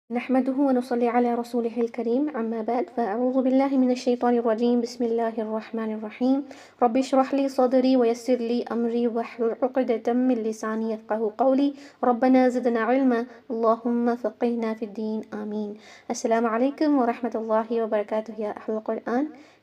نحمده ونصلي على رسوله الكريم أما بعد فأعوذ بالله من الشيطان الرجيم بسم الله الرحمن الرحيم رب اشرح لي صدري ويسر لي أمري واحلل عقدة من لساني يفقهوا قولي ربنا زدنا علما اللهم فقهنا في الدين آمين. السلام عليكم ورحمة الله وبركاته يا أهل القرآن.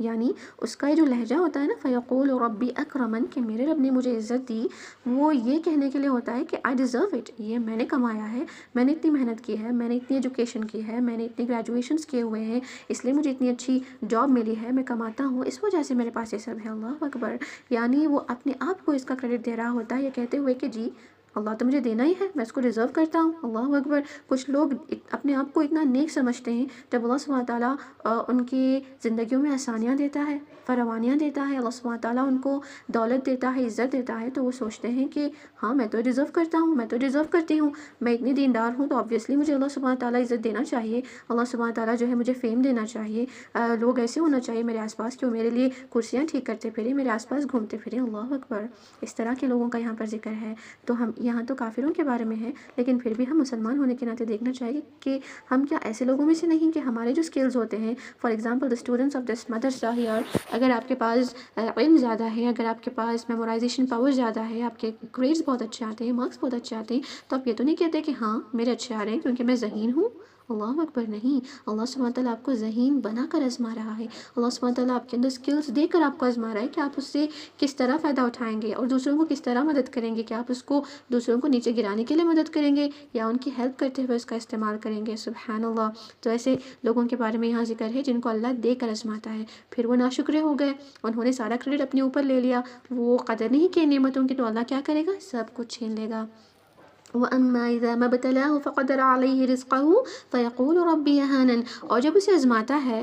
یعنی اس کا جو لہجہ ہوتا ہے نا فیقول ربی اکرمن کہ میرے رب نے مجھے عزت دی، وہ یہ کہنے کے لیے ہوتا ہے کہ آئی ڈیزرو اٹ، یہ میں نے کمایا ہے، میں نے اتنی محنت کی ہے، میں نے اتنی ایجوکیشن کی ہے، میں نے اتنی گریجویشنس کیے ہوئے ہیں، اس لیے مجھے اتنی اچھی جاب ملی ہے، میں کماتا ہوں، اس وجہ سے میرے پاس یہ سب ہے۔ اللہ اکبر، یعنی وہ اپنے آپ کو اس کا کریڈٹ دے رہا ہوتا ہے یہ کہتے ہوئے کہ جی اللہ تو مجھے دینا ہی ہے، میں اس کو ڈیزرو کرتا ہوں۔ اللہ اکبر، کچھ لوگ اپنے آپ کو اتنا نیک سمجھتے ہیں، جب اللہ سبحانہ تعالیٰ ان کی زندگیوں میں آسانیاں دیتا ہے، فراوانیاں دیتا ہے، اللہ سبحانہ تعالیٰ ان کو دولت دیتا ہے، عزت دیتا ہے، تو وہ سوچتے ہیں کہ ہاں میں تو ڈیزرو کرتا ہوں، میں تو ڈیزرو کرتی ہوں، میں اتنی دیندار ہوں تو آبویسلی مجھے اللہ سبحانہ تعالیٰ عزت دینا چاہیے، اللہ سبحانہ تعالیٰ جو ہے مجھے فیم دینا چاہیے، لوگ ایسے ہونا چاہیے میرے آس پاس کہ وہ میرے لیے کرسیاں ٹھیک کرتے پھریں، میرے آس پاس گھومتے پھریں۔ اللہ اکبر، اس طرح کے لوگوں کا یہاں پر ذکر ہے۔ تو ہم یہاں تو کافروں کے بارے میں ہے، لیکن پھر بھی ہم مسلمان ہونے کے ناطے دیکھنا چاہیے کہ ہم کیا ایسے لوگوں میں سے نہیں کہ ہمارے جو اسکلز ہوتے ہیں، for example the students of this مدرسہ ہیئر، اگر آپ کے پاس علم زیادہ ہے، اگر آپ کے پاس میمورائزیشن پاور زیادہ ہے، آپ کے گریڈز بہت اچھے آتے ہیں، مارکس بہت اچھے آتے ہیں، تو آپ یہ تو نہیں کہتے کہ ہاں میرے اچھے آ رہے ہیں کیونکہ میں ذہین ہوں۔ اللہ اکبر، نہیں، اللہ سبحانہ تعالیٰ آپ کو ذہین بنا کر آزما رہا ہے، اللہ سبحانہ تعالیٰ آپ کے اندر اسکلز دے کر آپ کو آزما رہا ہے کہ آپ اس سے کس طرح فائدہ اٹھائیں گے اور دوسروں کو کس طرح مدد کریں گے، کہ آپ اس کو دوسروں کو نیچے گرانے کے لیے مدد کریں گے یا ان کی ہیلپ کرتے ہوئے اس کا استعمال کریں گے۔ سبحان اللہ، تو ایسے لوگوں کے بارے میں یہاں ذکر ہے جن کو اللہ دے کر آزماتا ہے، پھر وہ ناشکرے ہو گئے، انہوں نے سارا کریڈٹ اپنے اوپر لے لیا، وہ قدر نہیں کی نعمتوں کی، تو اللہ کیا کرے گا، سب کچھ چھین لے گا۔ وَأَمَّا إِذَا مَا ابْتَلَاهُ فَقَدَرَ عَلَيْهِ رِزْقَهُ فَيَقُولُ رَبِّي أَهَانَنِ، اور جب اسے آزماتا ہے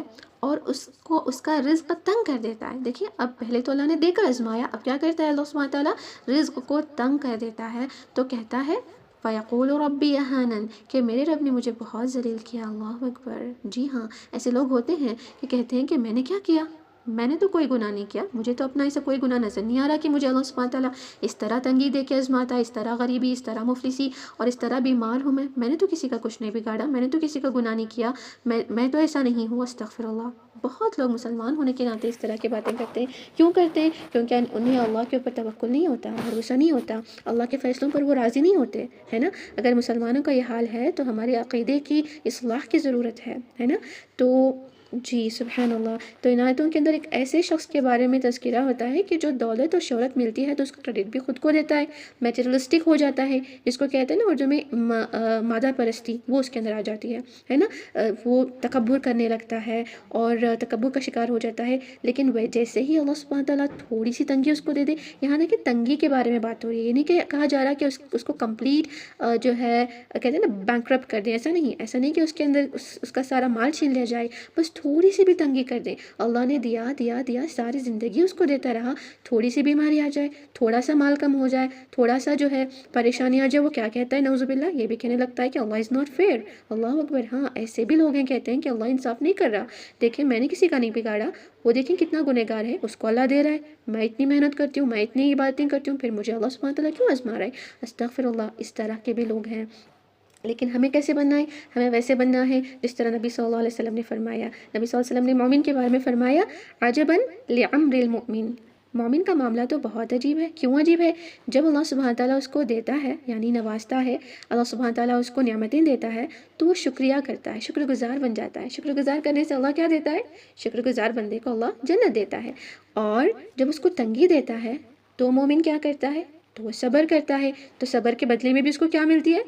اور اس کو اس کا رزق تنگ کر دیتا ہے، دیکھیے اب پہلے تو اللہ نے دے کر آزمایا، اب کیا کرتا ہے اللہ سبحانہ تعالیٰ، رزق کو تنگ کر دیتا ہے، تو کہتا ہے فَيَقُولُ رَبِّي أَهَانَنِ کہ میرے رب نے مجھے بہت ذلیل کیا۔ اللہ اکبر، جی ہاں، ایسے لوگ ہوتے ہیں کہ کہتے ہیں کہ میں نے کیا کیا، میں نے تو کوئی گناہ نہیں کیا، مجھے تو اپنا ایسا کوئی گناہ نظر نہیں آ رہا کہ مجھے اللہ سبحانہ تعالیٰ اس طرح تنگی دے کے آزماتا، اس طرح غریبی، اس طرح مفلسی اور اس طرح بیمار ہوں، میں نے تو کسی کا کچھ نہیں بگاڑا، میں نے تو کسی کا گناہ نہیں کیا، میں تو ایسا نہیں ہوں، استغفر اللہ۔ بہت لوگ مسلمان ہونے کے ناطے اس طرح کی باتیں کرتے ہیں، کیوں کرتے ہیں؟ کیونکہ انہیں اللہ کے اوپر توکل نہیں ہوتا، بھروسہ نہیں ہوتا، اللہ کے فیصلوں پر وہ راضی نہیں ہوتے، ہے نا۔ اگر مسلمانوں کا یہ حال ہے تو ہمارے عقیدے کی اصلاح کی ضرورت ہے نا۔ تو جی سبحان اللہ، تو ان آیتوں کے اندر ایک ایسے شخص کے بارے میں تذکرہ ہوتا ہے کہ جو دولت اور شہرت ملتی ہے تو اس کا کریڈٹ بھی خود کو دیتا ہے، میٹیریلسٹک ہو جاتا ہے، جس کو کہتے ہیں نا اردو میں مادہ پرستی، وہ اس کے اندر آ جاتی ہے نا، وہ تکبر کرنے لگتا ہے اور تکبر کا شکار ہو جاتا ہے۔ لیکن جیسے ہی اللہ سبحانہ تعالیٰ تھوڑی سی تنگی اس کو دے دے، یہاں دیکھیں تنگی کے بارے میں بات ہو رہی ہے، یہ نہیں کہ کہا جا رہا کہ اس کو کمپلیٹ جو ہے کہتے ہیں نا بینکرپٹ کر دیں، ایسا نہیں کہ اس کے اندر اس کا سارا مال چھین لیا جائے، بس تھوڑی سی بھی تنگی کر دیں، اللہ نے دیا ساری زندگی اس کو دیتا رہا، تھوڑی سی بیماری آ جائے، تھوڑا سا مال کم ہو جائے، تھوڑا سا جو ہے پریشانی آ جائے، وہ کیا کہتا ہے نعوذ باللہ، یہ بھی کہنے لگتا ہے کہ اللہ از ناٹ فیئر۔ اللہ اکبر، ہاں ایسے بھی لوگ ہیں کہتے ہیں کہ اللہ انصاف نہیں کر رہا، دیکھیں میں نے کسی کا نہیں بگاڑا، وہ دیکھیں کتنا گنہگار ہے، اس کو اللہ دے رہا ہے، میں اتنی محنت کرتی ہوں، میں اتنی عبادتیں کرتی ہوں، پھر مجھے اللہ سبحانہ تعالیٰ کیوں آزما رہا ہے؟ استغفر اللہ، اس طرح کے بھی لوگ ہیں۔ لیکن ہمیں کیسے بننا ہے؟ ہمیں ویسے بننا ہے جس طرح نبی صلی اللہ علیہ وسلم نے فرمایا، نبی صلی اللہ علیہ وسلم نے مومن کے بارے میں فرمایا عجباً لعمر المؤمن، مومن کا معاملہ تو بہت عجیب ہے۔ کیوں عجیب ہے؟ جب اللہ سبحانہ تعالیٰ اس کو دیتا ہے، یعنی نوازتا ہے، اللہ سبحانہ تعالیٰ اس کو نعمتیں دیتا ہے تو وہ شکریہ کرتا ہے، شکر گزار بن جاتا ہے۔ شکر گزار کرنے سے اللہ کیا دیتا ہے؟ شکر گزار بندے کو اللہ جنت دیتا ہے۔ اور جب اس کو تنگی دیتا ہے تو مومن کیا کرتا ہے؟ تو وہ صبر کرتا ہے، تو صبر کے بدلے میں بھی اس کو کیا ملتی ہے؟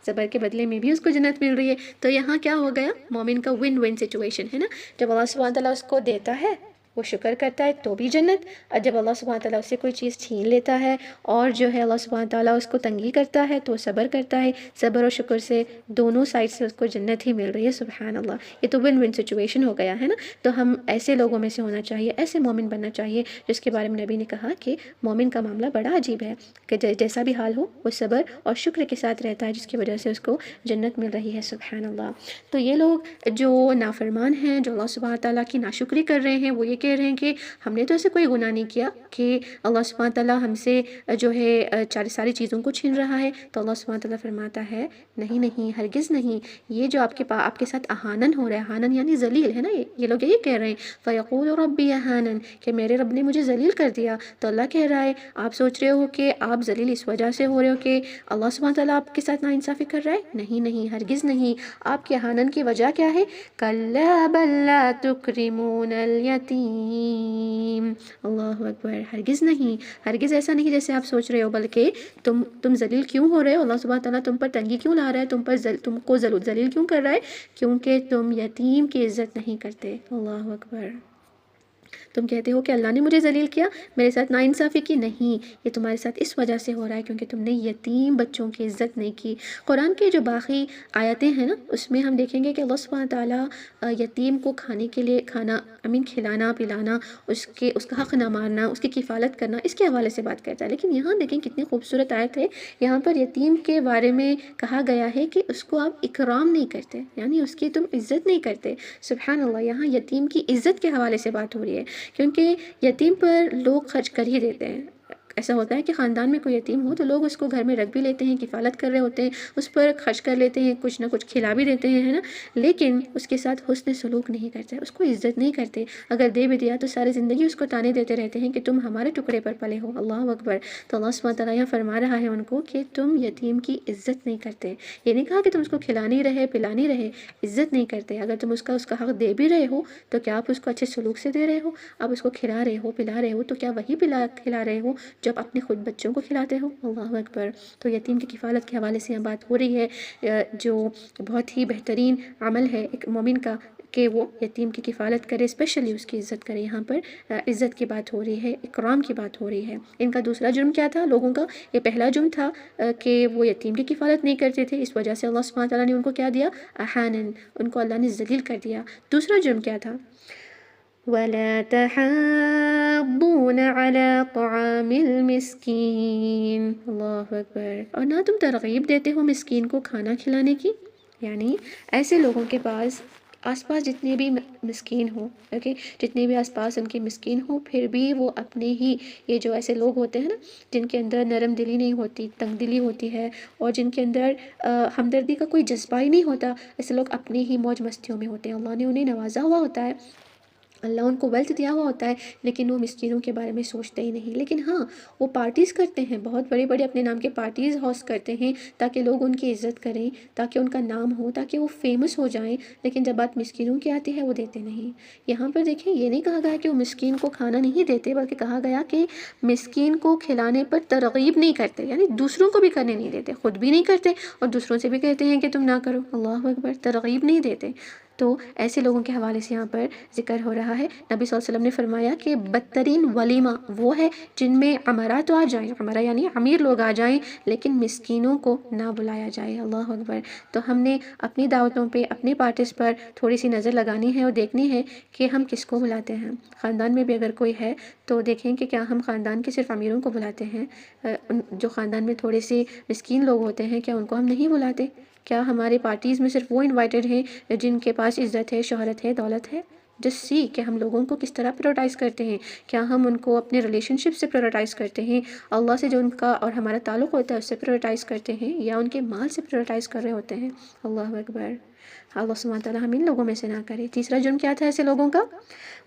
صبر کے بدلے میں بھی اس کو جنت مل رہی ہے۔ تو یہاں کیا ہو گیا؟ مومن کا ون ون سچویشن ہے نا، جب اللہ سبحانہ تعالیٰ اس کو دیتا ہے وہ شکر کرتا ہے تو بھی جنت، اور جب اللہ سبحانہ تعالیٰ اس سے کوئی چیز چھین لیتا ہے اور جو ہے اللہ سبحانہ تعالیٰ اس کو تنگی کرتا ہے تو وہ صبر کرتا ہے، صبر اور شکر سے دونوں سائڈ سے اس کو جنت ہی مل رہی ہے۔ سبحان اللہ، یہ تو ون ون سچویشن ہو گیا ہے نا۔ تو ہم ایسے لوگوں میں سے ہونا چاہیے، ایسے مومن بننا چاہیے جس کے بارے میں نبی نے کہا کہ مومن کا معاملہ بڑا عجیب ہے، کہ جیسا بھی حال ہو وہ صبر اور شکر کے ساتھ رہتا ہے، جس کی وجہ سے اس کو جنت مل رہی ہے۔ سبحان اللہ۔ تو یہ لوگ جو نافرمان ہیں، جو اللہ سبحانہ تعالیٰ کی ناشکری کر رہے ہیں، وہ یہ کہہ رہے ہیں کہ ہم نے تو ایسے کوئی گناہ نہیں کیا کہ اللہ سبحانہ تعالیٰ ہم سے جو ہے ساری چیزوں کو چھین رہا ہے۔ تو اللہ سبحانہ تعالیٰ فرماتا ہے نہیں، ہرگز نہیں، یہ جو آپ کے ساتھ اہانن ہو رہا ہے، اہانن یعنی ذلیل ہے نا، یہ لوگ یہی کہہ رہے ہیں فیقول ربی اہانن کہ میرے رب نے مجھے ذلیل کر دیا۔ تو اللہ کہہ رہا ہے آپ سوچ رہے ہو کہ آپ ذلیل اس وجہ سے ہو رہے ہو کہ اللہ سبحانہ تعالیٰ آپ کے ساتھ ناانصافی کر رہا ہے؟ نہیں، ہرگز نہیں۔ آپ کے اہانن کی وجہ کیا ہے؟ کلا بل لا تکرمون الیتیم، الرحیم۔ اللہ اکبر، ہرگز نہیں، ہرگز ایسا نہیں جیسے آپ سوچ رہے ہو، بلکہ تم ذلیل کیوں ہو رہے ہو، اللہ سبحانہ تعالیٰ تم پر تنگی کیوں لا رہا ہے، تم کو ذلیل کیوں کر رہا ہے، کیونکہ تم یتیم کی عزت نہیں کرتے۔ اللہ اکبر، تم کہتے ہو کہ اللہ نے مجھے ذلیل کیا، میرے ساتھ ناانصافی کی، نہیں، یہ تمہارے ساتھ اس وجہ سے ہو رہا ہے کیونکہ تم نے یتیم بچوں کی عزت نہیں کی۔ قرآن کے جو باقی آیتیں ہیں نا، اس میں ہم دیکھیں گے کہ اللہ سبحانہ تعالیٰ یتیم کو کھانے کے لیے کھلانا پلانا، اس کا حق نہ مارنا، اس کی کفالت کرنا، اس کے حوالے سے بات کرتا ہے۔ لیکن یہاں دیکھیں کتنی خوبصورت آیت ہے، یہاں پر یتیم کے بارے میں کہا گیا ہے کہ اس کو آپ اکرام نہیں کرتے، یعنی اس کی تم عزت نہیں کرتے۔ سبحان اللہ، یہاں یتیم کی عزت کے حوالے سے بات ہو رہی ہے، کیونکہ یتیم پر لوگ خرچ کر ہی دیتے ہیں۔ ایسا ہوتا ہے کہ خاندان میں کوئی یتیم ہو تو لوگ اس کو گھر میں رکھ بھی لیتے ہیں، کفالت کر رہے ہوتے ہیں، اس پر خرچ کر لیتے ہیں، کچھ نہ کچھ کھلا بھی دیتے ہیں، ہے نا، لیکن اس کے ساتھ حسن سلوک نہیں کرتے، اس کو عزت نہیں کرتے۔ اگر دے بھی دیا تو ساری زندگی اس کو تانے دیتے رہتے ہیں کہ تم ہمارے ٹکڑے پر پلے ہو۔ اللہ اکبر، تو اللہ سبحانہ تعالیٰ یہاں فرما رہا ہے ان کو کہ تم یتیم کی عزت نہیں کرتے۔ یہ نہیں کہا کہ تم اس کو کھلا نہیں رہے، پلا نہیں رہے، عزت نہیں کرتے۔ اگر تم اس کا حق دے بھی رہے ہو تو کیا آپ اس کو اچھے سلوک سے دے رہے ہو؟ آپ اس کو کھلا رہے ہو، پلا رہے ہو تو کیا وہی کھلا رہے ہو جو آپ اپنے خود بچوں کو کھلاتے ہو؟ اللہ اکبر، تو یتیم کی کفالت کے حوالے سے یہاں بات ہو رہی ہے، جو بہت ہی بہترین عمل ہے ایک مومن کا کہ وہ یتیم کی کفالت کرے، اسپیشلی اس کی عزت کرے۔ یہاں پر عزت کی بات ہو رہی ہے، اکرام کی بات ہو رہی ہے۔ ان کا دوسرا جرم کیا تھا لوگوں کا؟ یہ پہلا جرم تھا کہ وہ یتیم کی کفالت نہیں کرتے تھے، اس وجہ سے اللہ سبحانہ تعالیٰ نے ان کو کیا دیا؟ احانن، ان کو اللہ نے ذلیل کر دیا۔ دوسرا جرم کیا تھا؟ وَلَا تَحَاضُّونَ عَلَىٰ طَعَامِ الْمِسْكِينِ۔ اللہ اکبر، اور نہ تم ترغیب دیتے ہو مسکین کو کھانا کھلانے کی، یعنی ایسے لوگوں کے پاس آس پاس جتنے بھی مسکین ہوں، اوکے، جتنے بھی آس پاس ان کے مسکین ہوں، پھر بھی وہ اپنے ہی، یہ جو ایسے لوگ ہوتے ہیں نا جن کے اندر نرم دلی نہیں ہوتی، تنگ دلی ہوتی ہے، اور جن کے اندر ہمدردی کا کوئی جذبہ ہی نہیں ہوتا، ایسے لوگ اپنی ہی موج مستیوں میں ہوتے ہیں۔ اللہ نے انہیں نوازا ہوا ہوتا ہے، اللہ ان کو ویلتھ دیا ہوا ہوتا ہے، لیکن وہ مسکینوں کے بارے میں سوچتے ہی نہیں۔ لیکن ہاں، وہ پارٹیز کرتے ہیں، بہت بڑے بڑے اپنے نام کے پارٹیز ہوسٹ کرتے ہیں تاکہ لوگ ان کی عزت کریں، تاکہ ان کا نام ہو، تاکہ وہ فیمس ہو جائیں، لیکن جب بات مسکینوں کی آتی ہے وہ دیتے نہیں۔ یہاں پر دیکھیں، یہ نہیں کہا گیا کہ وہ مسکین کو کھانا نہیں دیتے، بلکہ کہا گیا کہ مسکین کو کھلانے پر ترغیب نہیں کرتے، یعنی دوسروں کو بھی کرنے نہیں دیتے، خود بھی نہیں کرتے اور دوسروں سے بھی کہتے ہیں کہ تم نہ کرو۔ اللہ اکبر، ترغیب نہیں دیتے۔ تو ایسے لوگوں کے حوالے سے یہاں پر ذکر ہو رہا ہے۔ نبی صلی اللہ علیہ وسلم نے فرمایا کہ بدترین ولیمہ وہ ہے جن میں امرا تو آ جائیں، امرا یعنی امیر لوگ آ جائیں، لیکن مسکینوں کو نہ بلایا جائے۔ اللہ اکبر، تو ہم نے اپنی دعوتوں پہ، اپنے پارٹیز پر تھوڑی سی نظر لگانی ہے اور دیکھنی ہے کہ ہم کس کو بلاتے ہیں۔ خاندان میں بھی اگر کوئی ہے تو دیکھیں کہ کیا ہم خاندان کے صرف امیروں کو بلاتے ہیں، جو خاندان میں تھوڑے سے مسکین لوگ ہوتے ہیں کیا ان کو ہم نہیں بلاتے؟ کیا ہمارے پارٹیز میں صرف وہ انوائٹڈ ہیں جن کے پاس عزت ہے، شہرت ہے، دولت ہے؟ جسٹ سی کہ ہم لوگوں کو کس طرح پریورٹائز کرتے ہیں، کیا ہم ان کو اپنے ریلیشن شپ سے پریورٹائز کرتے ہیں، اللہ سے جو ان کا اور ہمارا تعلق ہوتا ہے اس سے پریورٹائز کرتے ہیں، یا ان کے مال سے پریورٹائز کر رہے ہوتے ہیں؟ اللہ اکبر، اللہ سبحانہ تعالیٰ ہم ان لوگوں میں سے نہ کرے۔ تیسرا جرم کیا تھا ایسے لوگوں کا؟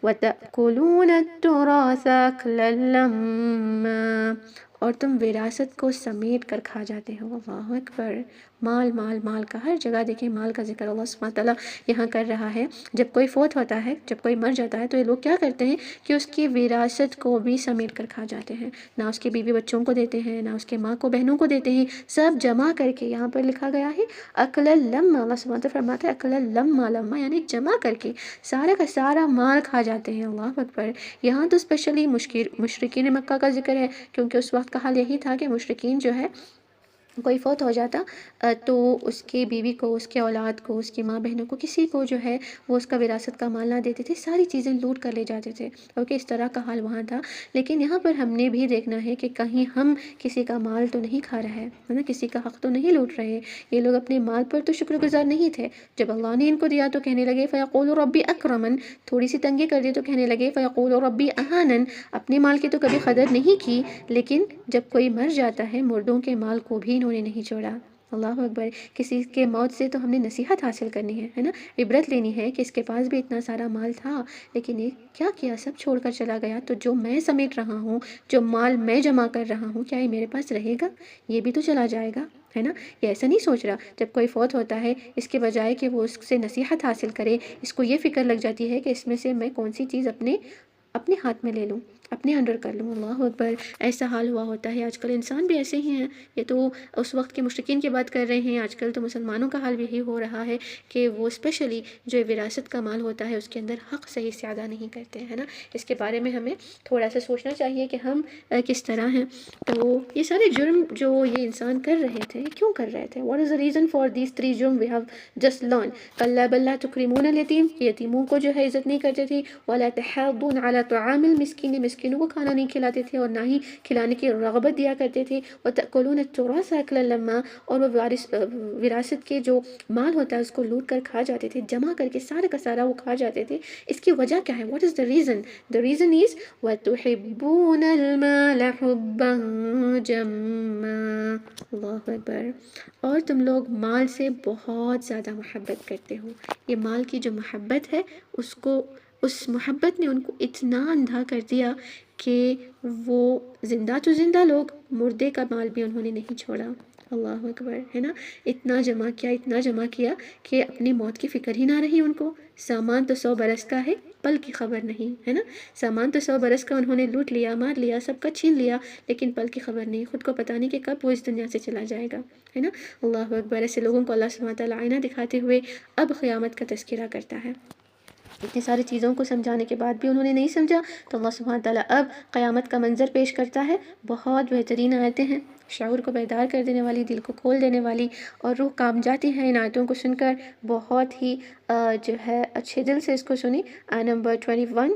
وَتَأْكُلُونَ التُّرَاثَ أَكْلًا لَمًّا، اور تم وراثت کو سمیٹ کر کھا جاتے ہو۔ اللہ اکبر، مال مال مال کا، ہر جگہ دیکھیں مال کا ذکر اللہ سبحانہ تعالیٰ یہاں کر رہا ہے۔ جب کوئی فوت ہوتا ہے، جب کوئی مر جاتا ہے تو یہ لوگ کیا کرتے ہیں کہ اس کی وراثت کو بھی سمیٹ کر کھا جاتے ہیں، نہ اس کے بیوی بچوں کو دیتے ہیں، نہ اس کے ماں کو بہنوں کو دیتے ہیں، سب جمع کر کے، یہاں پر لکھا گیا ہے اکلا لما، اللہ سبحانہ تعالیٰ فرماتا ہے اکلا لما، لما یعنی جمع کر کے سارا کا سارا مال کھا جاتے ہیں۔ اللہ اکبر، یہاں تو اسپیشلی مشرکین مکہ کا ذکر ہے، کیونکہ اس وقت کا حال یہی تھا کہ مشرکین جو ہے کوئی فوت ہو جاتا تو اس کے بیوی کو، اس کے اولاد کو، اس کی ماں بہنوں کو، کسی کو جو ہے وہ اس کا وراثت کا مال نہ دیتے تھے، ساری چیزیں لوٹ کر لے جاتے تھے۔ اوکے، اس طرح کا حال وہاں تھا، لیکن یہاں پر ہم نے بھی دیکھنا ہے کہ کہیں ہم کسی کا مال تو نہیں کھا رہے ہیں نا، کسی کا حق تو نہیں لوٹ رہے۔ یہ لوگ اپنے مال پر تو شکر گزار نہیں تھے، جب اللہ نے ان کو دیا تو کہنے لگے فیقول ربی اکرمن، تھوڑی سی تنگی کر دی تو کہنے لگے فیقول ربی اہانن، اپنے مال کی تو کبھی قدر نہیں کی، لیکن جب کوئی مر جاتا ہے، مردوں کے مال کو بھی انہوں نے نہیں چھوڑا۔ اللہ اکبر، کسی کے موت سے تو ہم نے نصیحت حاصل کرنی ہے نا، عبرت لینی ہے کہ اس کے پاس بھی اتنا سارا مال تھا، لیکن یہ کیا کیا، سب چھوڑ کر چلا گیا، تو جو میں سمیٹ رہا ہوں، جو مال میں جمع کر رہا ہوں، کیا یہ میرے پاس رہے گا؟ یہ بھی تو چلا جائے گا، ہے نا۔ یہ ایسا نہیں سوچ رہا، جب کوئی فوت ہوتا ہے اس کے بجائے کہ وہ اس سے نصیحت حاصل کرے، اس کو یہ فکر لگ جاتی ہے کہ اس میں سے میں کون سی چیز اپنے اپنے ہاتھ میں لے لوں، اپنے انڈر کر لوں۔ اللہ اکبر، ایسا حال ہوا ہوتا ہے۔ آج کل انسان بھی ایسے ہی ہیں، یہ تو اس وقت کے مشرکین کی بات کر رہے ہیں، آج کل تو مسلمانوں کا حال بھی یہی ہو رہا ہے کہ وہ اسپیشلی جو وراثت کا مال ہوتا ہے اس کے اندر حق صحیح سے ادا نہیں کرتے ہیں نا۔ اس کے بارے میں ہمیں تھوڑا سا سوچنا چاہیے کہ ہم کس طرح ہیں۔ تو یہ سارے جرم جو یہ انسان کر رہے تھے، کیوں کر رہے تھے؟ What is the reason for these 3 جرم وی ہیو جسٹ لرن؟ کلا بل لا تکرمون الیتیم، یتیموں کو جو ہے عزت نہیں کرتے تھے، ولا تحاضون علی طعام المسکین، مسکینوں کو کھانا نہیں کھلاتے تھے اور نہ ہی کھلانے کی رغبت دیا کرتے تھے، وتأکلون التراث اکلا لما، اور وہ وراثت کے جو مال ہوتا ہے اس کو لوٹ کر کھا جاتے تھے، جمع کر کے سارا کا سارا وہ کھا جاتے تھے۔ اس کی وجہ کیا ہے؟ What is the reason? The reason is وتحبون المال حبا جما، اللہ اکبر، اور تم لوگ مال سے بہت زیادہ محبت کرتے ہو۔ یہ مال کی جو محبت ہے اس محبت نے ان کو اتنا اندھا کر دیا کہ وہ زندہ تو زندہ لوگ، مردے کا مال بھی انہوں نے نہیں چھوڑا۔ اللہ اکبر، ہے نا، اتنا جمع کیا کہ اپنی موت کی فکر ہی نہ رہی ان کو۔ سامان تو 100 برس کا ہے، پل کی خبر نہیں، ہے نا، سامان تو 100 برس کا انہوں نے لوٹ لیا، مار لیا، سب کا چھین لیا، لیکن پل کی خبر نہیں، خود کو پتہ نہیں کہ کب وہ اس دنیا سے چلا جائے گا، ہے نا۔ اللہ اکبر، ایسے لوگوں کو اللہ سبحانہ تعالیٰ آئینہ دکھاتے ہوئے اب قیامت کا تذکرہ کرتا ہے۔ اتنی ساری چیزوں کو سمجھانے کے بعد بھی انہوں نے نہیں سمجھا، تو اللہ سبحانہ تعالیٰ اب قیامت کا منظر پیش کرتا ہے۔ بہت بہترین آیتیں ہیں، شعور کو بیدار کر دینے والی، دل کو کھول دینے والی، اور روح کام جاتی ہے ان آیتوں کو سن کر۔ بہت ہی جو ہے اچھے دل سے اس کو سنی۔ آیت نمبر 21،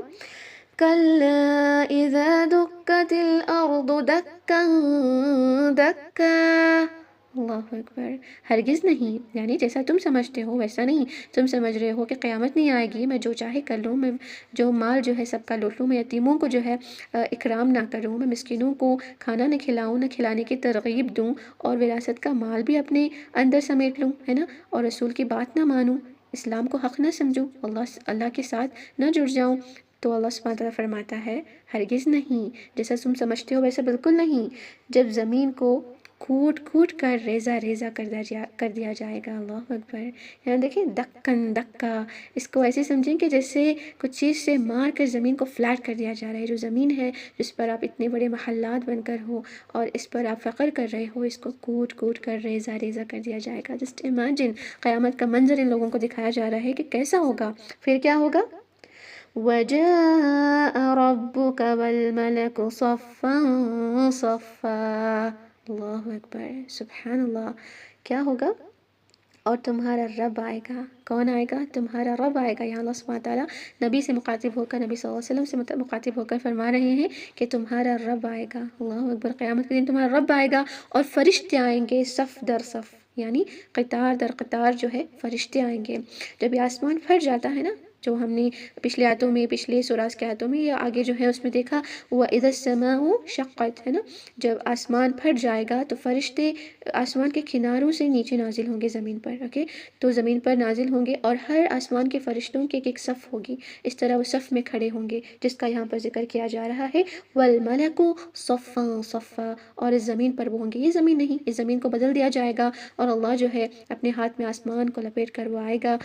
کَلَّا إِذَا دُکَّتِ الْأَرْضُ دَکًّا دَکًّا، اللہ اکبر، ہرگز نہیں، یعنی جیسا تم سمجھتے ہو ویسا نہیں۔ تم سمجھ رہے ہو کہ قیامت نہیں آئے گی، میں جو چاہے کر لوں، میں جو مال جو ہے سب کا لوٹ لوں، میں یتیموں کو جو ہے اکرام نہ کروں، میں مسکینوں کو کھانا نہ کھلاؤں، نہ کھلانے کی ترغیب دوں، اور وراثت کا مال بھی اپنے اندر سمیٹ لوں، ہے نا، اور رسول کی بات نہ مانوں، اسلام کو حق نہ سمجھوں، اللہ کے ساتھ نہ جڑ جاؤں، تو اللہ سبحانہ تعالیٰ فرماتا ہے ہرگز نہیں، جیسا تم سمجھتے ہو ویسا بالکل نہیں۔ جب زمین کو کھوٹ کر ریزہ ریزہ کر دیا جائے گا، اللہ اکبر، یہاں دیکھیں دکن دکا، اس کو ایسے سمجھیں کہ جیسے کچھ چیز سے مار کر زمین کو فلیٹ کر دیا جا رہا ہے۔ جو زمین ہے جس پر آپ اتنے بڑے محلات بن کر ہو اور اس پر آپ فخر کر رہے ہو، اس کو کوٹ کر ریزہ ریزہ کر دیا جائے گا۔ جسٹ امیجن، قیامت کا منظر ان لوگوں کو دکھایا جا رہا ہے کہ کیسا ہوگا، پھر کیا ہوگا۔ وَجَاءَ رَبُّكَ وَالْمَلَكُ صَفًّا صَفًّا، اللہ اکبر، سبحان اللہ، کیا ہوگا؟ اور تمہارا رب آئے گا۔ کون آئے گا؟ تمہارا رب آئے گا۔ یہاں اللہ سبحانہ تعالیٰ نبی سے مخاطب ہو کر، نبی صلی اللہ علیہ وسلم سے مخاطب ہو کر فرما رہے ہیں کہ تمہارا رب آئے گا۔ اللہ اکبر، قیامت کے دن تمہارا رب آئے گا اور فرشتے آئیں گے صف در صف، یعنی قطار در قطار جو ہے فرشتے آئیں گے۔ جب یہ آسمان پھٹ جاتا ہے نا، جو ہم نے پچھلے آیتوں میں، پچھلے سوراس کے آیتوں میں یا آگے جو ہے اس میں دیکھا، وَإِذَا السَّمَاءُ شَقَّتْ، ہے نا، جب آسمان پھٹ جائے گا تو فرشتے آسمان کے کناروں سے نیچے نازل ہوں گے زمین پر، اوکے، تو زمین پر نازل ہوں گے اور ہر آسمان کے فرشتوں کی ایک صف ہوگی، اس طرح وہ صف میں کھڑے ہوں گے، جس کا یہاں پر ذکر کیا جا رہا ہے وَالْمَلَكُ صَفًّا صَفًّا، اور اس زمین پر وہ ہوں گے، یہ زمین نہیں، اس زمین کو بدل دیا جائے گا اور اللہ جو ہے اپنے ہاتھ میں آسمان کو لپیٹ کر وہ آئے گا،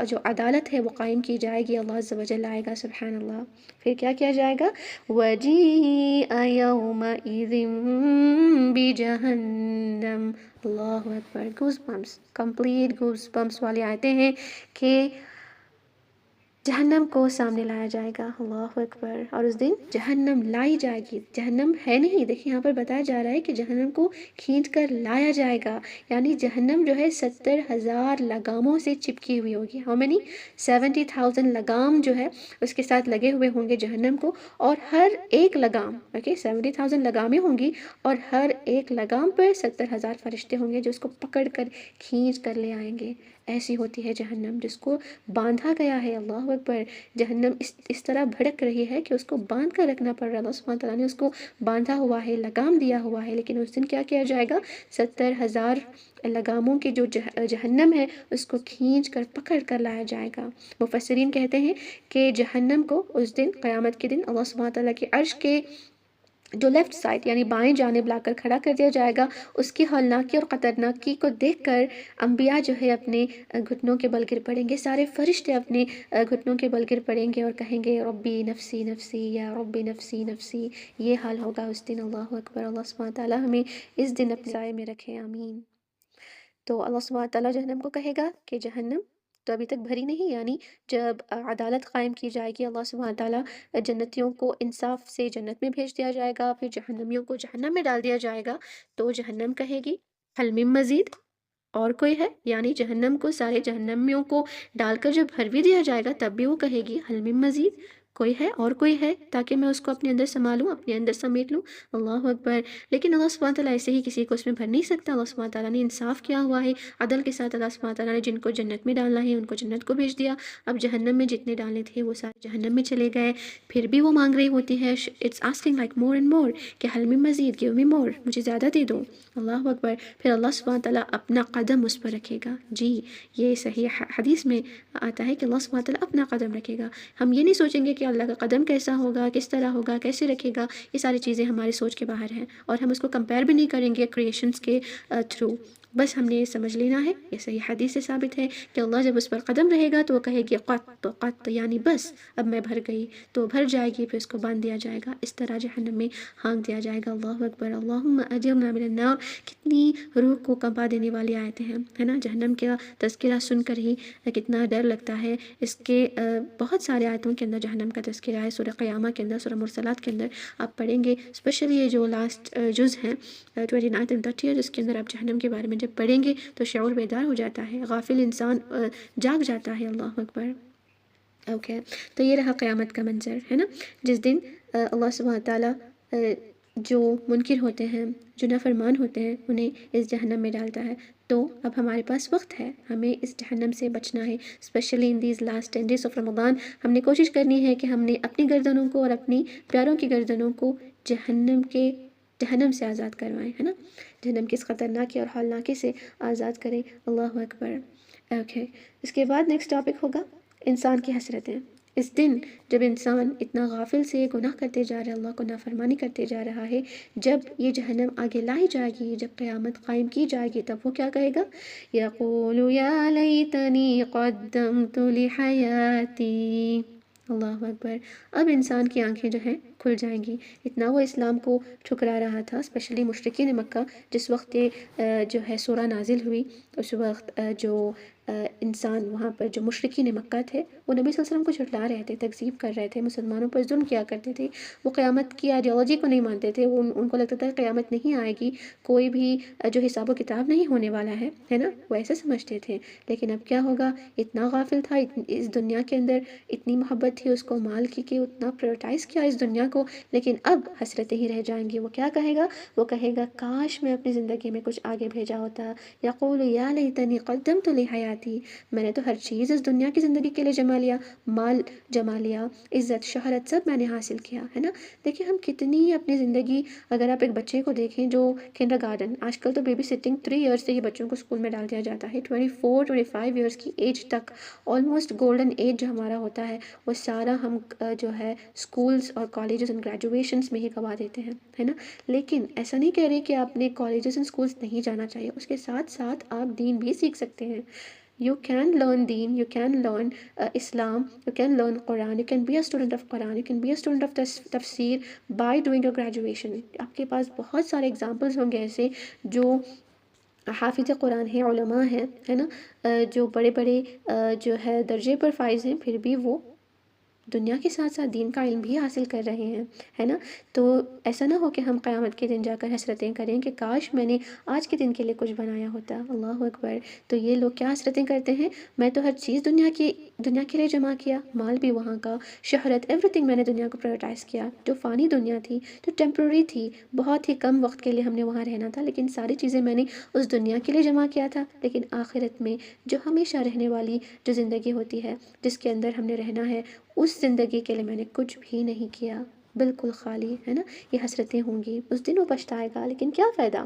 جو عدالت ہے وہ قائم کی جائے گی، اللہ عز و جل آئے گا، سبحان اللہ۔ پھر کیا کیا جائے گا؟ وَجِيءَ يَوْمَئِذٍ بِجَهَنَّمَ، اللہ اکبر، goosebumps, complete goosebumps والی آیتیں ہیں کہ جہنم کو سامنے لایا جائے گا، اللہ اکبر، اور اس دن جہنم لائی جائے گی۔ جہنم ہے نہیں، دیکھیں یہاں پر بتایا جا رہا ہے کہ جہنم کو کھینچ کر لایا جائے گا، یعنی جہنم جو ہے 70,000 لگاموں سے چپکی ہوئی ہوگی۔ How many? 70,000 لگام جو ہے اس کے ساتھ لگے ہوئے ہوں گے جہنم کو، اور ہر ایک لگام، اوکے، 70,000 لگامیں ہوں گی اور ہر ایک لگام پر 70,000 فرشتے ہوں گے جو اس کو پکڑ کر کھینچ کر لے آئیں گے۔ ایسی ہوتی ہے جہنم، جس کو باندھا گیا ہے، اللہ اکبر، جہنم اس طرح بھڑک رہی ہے کہ اس کو باندھ کر رکھنا پڑ رہا ہے، اللہ سبحانہ تعالیٰ نے اس کو باندھا ہوا ہے، لگام دیا ہوا ہے، لیکن اس دن کیا کیا جائے گا؟ 70,000 لگاموں کی جو جہنم ہے اس کو کھینچ کر پکڑ کر لایا جائے گا۔ مفسرین کہتے ہیں کہ جہنم کو اس دن، قیامت کے دن، اللہ سبحانہ تعالیٰ کے عرش کے جو لیفٹ سائڈ یعنی بائیں جانب لا کر کھڑا کر دیا جائے گا، اس کی ہولناکی اور خطرناکی کو دیکھ کر انبیاء جو ہے اپنے گھٹنوں کے بل گر پڑیں گے، سارے فرشتے اپنے گھٹنوں کے بل گر پڑیں گے اور کہیں گے ربی نفسی نفسی یا ربی نفسی نفسی. یہ حال ہوگا اس دن. اللہ اکبر. اللہ سبحانہ تعالیٰ ہمیں اس دن اپنے سائے میں رکھے، آمین. تو اللہ سبحانہ تعالیٰ جہنم کو کہے گا کہ جہنم تو ابھی تک بھری نہیں، یعنی جب عدالت قائم کی جائے گی، اللہ سبحانہ تعالیٰ جنتیوں کو انصاف سے جنت میں بھیج دیا جائے گا، پھر جہنمیوں کو جہنم میں ڈال دیا جائے گا. تو جہنم کہے گی حل من مزید، اور کوئی ہے؟ یعنی جہنم کو سارے جہنمیوں کو ڈال کر جب بھر بھی دیا جائے گا تب بھی وہ کہے گی حل من مزید، کوئی ہے اور کوئی ہے، تاکہ میں اس کو اپنے اندر سنبھالوں، اپنے اندر سمیٹ لوں. اللہ اکبر. لیکن اللہ سبحانہ تعالیٰ ایسے ہی کسی کو اس میں بھر نہیں سکتا. اللہ سبحانہ تعالیٰ نے انصاف کیا ہوا ہے، عدل کے ساتھ اللہ سبحانہ تعالیٰ نے جن کو جنت میں ڈالنا ہے ان کو جنت کو بھیج دیا. اب جہنم میں جتنے ڈالنے تھے وہ سارے جہنم میں چلے گئے. پھر بھی وہ مانگ رہی ہوتی ہے، it's asking like more and more, کہ حل من مزید، گیو می مور، مجھے زیادہ دے دو. اللہ اکبر. پھر اللہ سبحانہ تعالیٰ اپنا قدم اس پر رکھے گا. جی یہ صحیح حدیث میں آتا ہے کہ اللہ سبحانہ تعالیٰ اپنا قدم رکھے گا. ہم یہ نہیں سوچیں گے کہ اللہ کا قدم کیسا ہوگا، کس طرح ہوگا، کیسے رکھے گا. یہ ساری چیزیں ہماری سوچ کے باہر ہیں، اور ہم اس کو کمپیئر بھی نہیں کریں گے کریشنز کے تھرو. بس ہم نے یہ سمجھ لینا ہے، یہ صحیح حدیث سے ثابت ہے کہ اللہ جب اس پر قدم رہے گا تو وہ کہے گی قط قط، یعنی بس اب میں بھر گئی. تو بھر جائے گی، پھر اس کو باندھ دیا جائے گا، اس طرح جہنم میں ہانک دیا جائے گا. اللہ اکبر. اللہم اجرنا من النار. کتنی روح کو کمپا دینے والی آیتیں ہیں، ہے نا. جہنم کا تذکرہ سن کر ہی کتنا ڈر لگتا ہے. اس کے بہت سارے آیتوں کے اندر جہنم کا تذکرہ ہے. سورہ قیامہ کے اندر، سورہ مرسلات کے اندر آپ پڑھیں گے، اسپیشلی یہ جو لاسٹ جز ہیں 29 and 30، اس کے اندر آپ جہنم کے بارے میں جب پڑھیں گے تو شعور بیدار ہو جاتا ہے، غافل انسان جاگ جاتا ہے. اللہ اکبر. اوکے. تو یہ رہا قیامت کا منظر، ہے نا، جس دن اللہ سبحانہ تعالیٰ جو منکر ہوتے ہیں، جو نافرمان ہوتے ہیں، انہیں اس جہنم میں ڈالتا ہے. تو اب ہمارے پاس وقت ہے، ہمیں اس جہنم سے بچنا ہے. Specially in these last 10 days of Ramzan ہم نے کوشش کرنی ہے کہ ہم نے اپنی گردنوں کو اور اپنی پیاروں کی گردنوں کو جہنم سے آزاد کروائیں، ہے نا. جہنم کی اس خطرناکی اور ہولناکی سے آزاد کریں. اللہ اکبر. اوکے. اس کے بعد نیکسٹ ٹاپک ہوگا انسان کی حسرتیں. اس دن جب انسان اتنا غافل سے گناہ کرتے جا رہا ہے، اللہ کو نافرمانی کرتے جا رہا ہے، جب یہ جہنم آگے لائی جائے گی، جب قیامت قائم کی جائے گی، تب وہ کیا کہے گا؟ یقول یا لیتنی قدمت لحیاتی. اللہ اکبر. اب انسان کی آنکھیں جو ہیں کھل جائیں گی. اتنا وہ اسلام کو ٹھکرا رہا تھا، اسپیشلی مشرکین مکہ. جس وقت یہ جو ہے سورہ نازل ہوئی، اس وقت جو انسان وہاں پر جو مشرکین مکہ تھے وہ نبی صلی اللہ علیہ وسلم کو جھٹلا رہے تھے، تکذیب کر رہے تھے، مسلمانوں پر ظلم کیا کرتے تھے. وہ قیامت کی آئیڈیالوجی کو نہیں مانتے تھے. ان کو لگتا تھا قیامت نہیں آئے گی، کوئی بھی جو حساب و کتاب نہیں ہونے والا ہے نا، وہ ایسے سمجھتے تھے. لیکن اب کیا ہوگا؟ اتنا غافل تھا، اس دنیا کے اندر اتنی محبت تھی اس کو مال کی کہ اتنا پریورٹائز کیا اس دنیا کو، لیکن اب حسرتیں ہی رہ جائیں گی. وہ کیا کہے گا؟ وہ کہے گا کاش میں اپنی زندگی میں کچھ آگے بھیجا ہوتا. یقول یا لیتنی قدمت لحیاتی. میں نے تو ہر چیز اس دنیا کی زندگی کے لیے جما لیا، مال جما لیا، عزت شہرت سب میں نے حاصل کیا، ہے نا. دیکھیں ہم کتنی اپنی زندگی، اگر آپ ایک بچے کو دیکھیں جو کنڈر گارڈن، آج کل تو بیبی سٹنگ 3 ایئرس سے ہی بچوں کو اسکول میں ڈال دیا جاتا ہے. 24-25 ایئرس کی ایج تک آلموسٹ گولڈن ایج جو ہمارا ہوتا ہے، وہ سارا ہم جو ہے اسکولس اور کالجز اینڈ گریجویشنس میں ہی گوا دیتے ہیں، ہے نا. لیکن ایسا نہیں کہہ رہی کہ آپ نے کالجز اینڈ اسکولس نہیں جانا چاہیے، اس کے ساتھ ساتھ آپ دین بھی سیکھ سکتے ہیں. You can learn deen, you can learn Islam, you can learn Quran, you can be a student of Quran, you can be a student of tafsir by doing your graduation. آپ کے پاس بہت سارے ایگزامپلز ہوں گے ایسے جو حافظ قرآن ہیں، علماء ہیں، ہے نا، جو بڑے بڑے جو ہے درجے پر فائز ہیں، پھر بھی وہ دنیا کے ساتھ ساتھ دین کا علم بھی حاصل کر رہے ہیں، ہے نا. تو ایسا نہ ہو کہ ہم قیامت کے دن جا کر حسرتیں کریں کہ کاش میں نے آج کے دن کے لیے کچھ بنایا ہوتا. اللہ اکبر. تو یہ لوگ کیا حسرتیں کرتے ہیں؟ میں تو ہر چیز دنیا کے لیے جمع کیا، مال بھی وہاں کا، شہرت، ایوری تھنگ میں نے دنیا کو پرائورٹائز کیا. جو فانی دنیا تھی، جو ٹیمپرری تھی، بہت ہی کم وقت کے لیے ہم نے وہاں رہنا تھا، لیکن ساری چیزیں میں نے اس دنیا کے لیے جمع کیا تھا. لیکن آخرت میں جو ہمیشہ رہنے والی جو زندگی ہوتی ہے، جس کے اندر ہم نے رہنا ہے، اس زندگی کے لیے میں نے کچھ بھی نہیں کیا، بالکل خالی، ہے نا. یہ حسرتیں ہوں گی. اس دن وہ پچھتائے گا، لیکن کیا فائدہ؟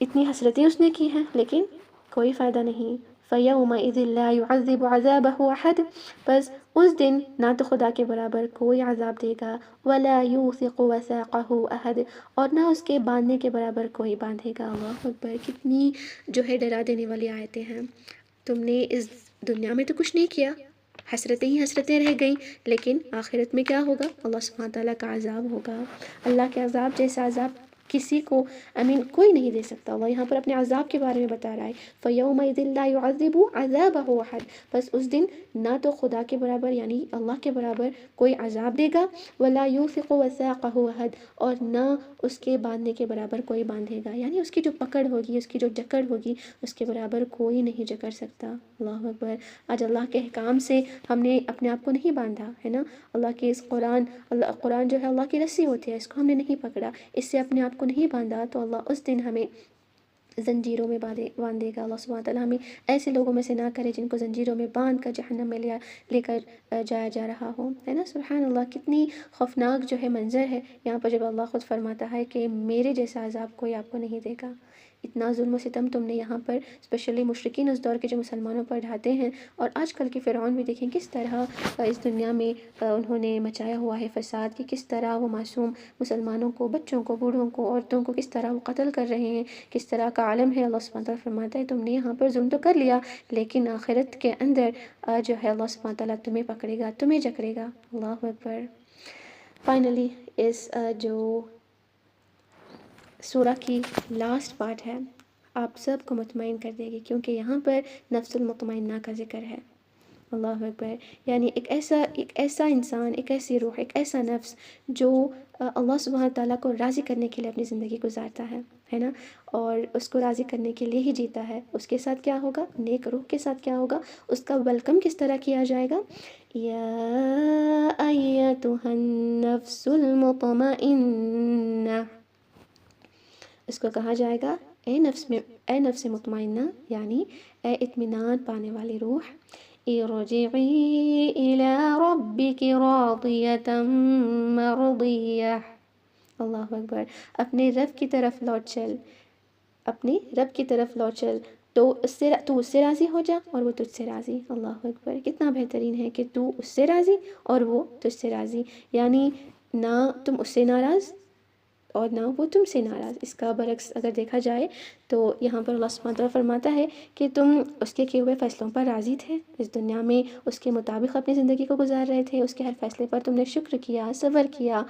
اتنی حسرتیں اس نے کی ہیں لیکن کوئی فائدہ نہیں. فَيَوْمَئِذٍ لَا يُعَذِّبُ عَذَابَهُ أَحَدٌ، بس اس دن نہ تو خدا کے برابر کوئی عذاب دے گا، وَلَا يُوثِقُ وَثَاقَهُ أَحَدٌ، اور نہ اس کے باندھنے کے برابر کوئی باندھے گا۔ اللہ اکبر، کتنی جو ہے ڈرا دینے والی آیتیں ہیں۔ تم نے اس دنیا میں تو کچھ نہیں کیا، حسرتیں ہی حسرتیں رہ گئیں، لیکن آخرت میں کیا ہوگا؟ اللہ سبحانہ تعالیٰ کا عذاب ہوگا۔ اللہ کے عذاب جیسا عذاب کسی کو کوئی نہیں دے سکتا۔ اللہ یہاں پر اپنے عذاب کے بارے میں بتا رہا ہے، فَيَوْمَئِذٍ لَا يُعَذِّبُ عَذَابَهُ أَحَدٌ، بس اس دن نہ تو خدا کے برابر یعنی اللہ کے برابر کوئی عذاب دے گا، وَلَا يُوثِقُ وَثَاقَهُ أَحَدٌ، اور نہ اس کے باندھنے کے برابر کوئی باندھے گا، یعنی اس کی جو پکڑ ہوگی، اس کی جو جکڑ ہوگی، اس کے برابر کوئی نہیں جکڑ سکتا۔ اللہ اکبر، آج اللہ کے احکام سے ہم نے اپنے آپ کو نہیں باندھا ہے نا، اللہ کے اس قرآن جو ہے اللہ کی رسی ہوتی ہے، اس کو ہم نے نہیں پکڑا، اس سے اپنے آپ کو نہیں باندھا، تو اللہ اس دن ہمیں زنجیروں میں باندھے گا۔ اللہ سبحانہ تعالیٰ ہمیں ایسے لوگوں میں سے نہ کرے جن کو زنجیروں میں باندھ کر جہنم میں لے کر جایا جا رہا ہو، ہے نا۔ سبحان اللہ، کتنی خوفناک جو ہے منظر ہے یہاں پر جب اللہ خود فرماتا ہے کہ میرے جیسا عذاب کوئی آپ کو نہیں دے گا۔ اتنا ظلم و ستم تم نے یہاں پر اسپیشلی مشرکین اس دور کے جو مسلمانوں پر ڈھاتے ہیں، اور آج کل کے فرعون بھی دیکھیں کس طرح اس دنیا میں انہوں نے مچایا ہوا ہے فساد، کہ کس طرح وہ معصوم مسلمانوں کو، بچوں کو، بوڑھوں کو، عورتوں کو کس طرح وہ قتل کر رہے ہیں، کس طرح کا عالم ہے۔ اللہ سبحانہ تعالیٰ فرماتا ہے تم نے یہاں پر ظلم تو کر لیا، لیکن آخرت کے اندر جو ہے اللہ سبحانہ تعالیٰ تمہیں پکڑے گا، تمہیں جکڑے گا۔ اللہ اکبر۔ فائنلی اس جو سورہ کی لاسٹ پارٹ ہے آپ سب کو مطمئن کر دے گی، کیونکہ یہاں پر نفس المطمئنہ کا ذکر ہے۔ اللہ اکبر، یعنی ایک ایسا انسان، ایک ایسی روح، ایک ایسا نفس جو اللہ سبحانہ تعالیٰ کو راضی کرنے کے لیے اپنی زندگی گزارتا ہے نا، اور اس کو راضی کرنے کے لیے ہی جیتا ہے، اس کے ساتھ کیا ہوگا؟ نیک روح کے ساتھ کیا ہوگا؟ اس کا ویلکم کس طرح کیا جائے گا؟ یا ایتھا النفس المطمئنہ، اس کو کہا جائے گا اے نفس مطمئنہ، یعنی اے اطمینان پانے والی روح، ارجعی الی ربک راضیۃ مرضیہ۔ اللہ اکبر، اپنے رب کی طرف لوٹ چل، اپنے رب کی طرف لوٹ چل، تو اس سے راضی ہو جا اور وہ تجھ سے راضی۔ اللہ اکبر، کتنا بہترین ہے کہ تو اس سے راضی اور وہ تجھ سے راضی، یعنی نہ تم اس سے ناراض اور نہ وہ تم سے ناراض۔ اس کا برعکس اگر دیکھا جائے تو یہاں پر اللہ سبحانہ تعالیٰ فرماتا ہے کہ تم اس کے کیے ہوئے فیصلوں پر راضی تھے، اس دنیا میں اس کے مطابق اپنی زندگی کو گزار رہے تھے، اس کے ہر فیصلے پر تم نے شکر کیا، صبر کیا،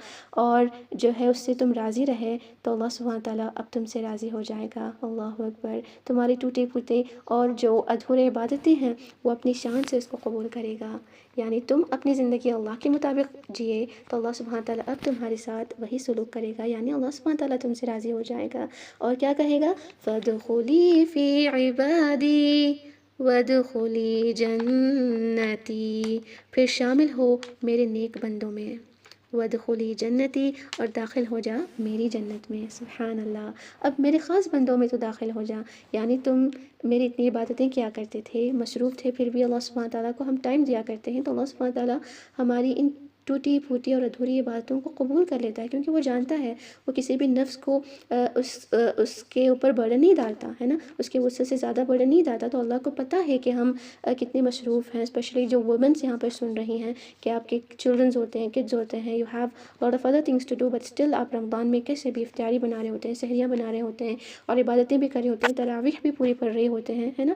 اور جو ہے اس سے تم راضی رہے، تو اللہ سبحانہ تعالیٰ اب تم سے راضی ہو جائے گا۔ اللہ اکبر، تمہاری ٹوٹے پھوٹے اور جو ادھورے عبادتیں ہیں وہ اپنی شان سے اس کو قبول کرے گا، یعنی تم اپنی زندگی اللہ کے مطابق جیے تو اللہ سبحانہ تعالیٰ اب تمہارے ساتھ وہی سلوک کرے گا، یعنی اللہ سبحانہ تعالیٰ تم سے راضی ہو جائے گا، اور کیا کہے گا؟ فَادْخُلِي فِي عِبَادِي وَادْخُلِي جَنَّتِي، پھر شامل ہو میرے نیک بندوں میں، وَادْخُلِي جَنَّتِي، اور داخل ہو جا میری جنت میں۔ سبحان اللہ، اب میرے خاص بندوں میں تو داخل ہو جا، یعنی تم میری اتنی عبادتیں کیا کرتے تھے، مصروف تھے، پھر بھی اللہ سبحانہ تعالیٰ کو ہم ٹائم دیا کرتے ہیں، تو اللہ سبحانہ تعالیٰ ہماری ان ٹوٹی پھوٹی اور ادھوری عبادتوں کو قبول کر لیتا ہے، کیونکہ وہ جانتا ہے وہ کسی بھی نفس کو اس کے اوپر برڈن نہیں ڈالتا ہے نا، اس کے وسع سے زیادہ برڈن نہیں ڈالتا، تو اللہ کو پتہ ہے کہ ہم کتنے مصروف ہیں، اسپیشلی جو وومنس یہاں پر سن رہی ہیں کہ آپ کے چلڈرنز ہوتے ہیں، کڈز ہوتے ہیں، you have lot of other things to do, but still آپ رمضان میں کیسے بھی افطاری بنا رہے ہوتے ہیں، سحریاں بنا رہے ہوتے ہیں، اور عبادتیں بھی کر رہے ہوتے ہیں، تراویح بھی پوری پڑھ رہے ہوتے ہیں، ہے نا،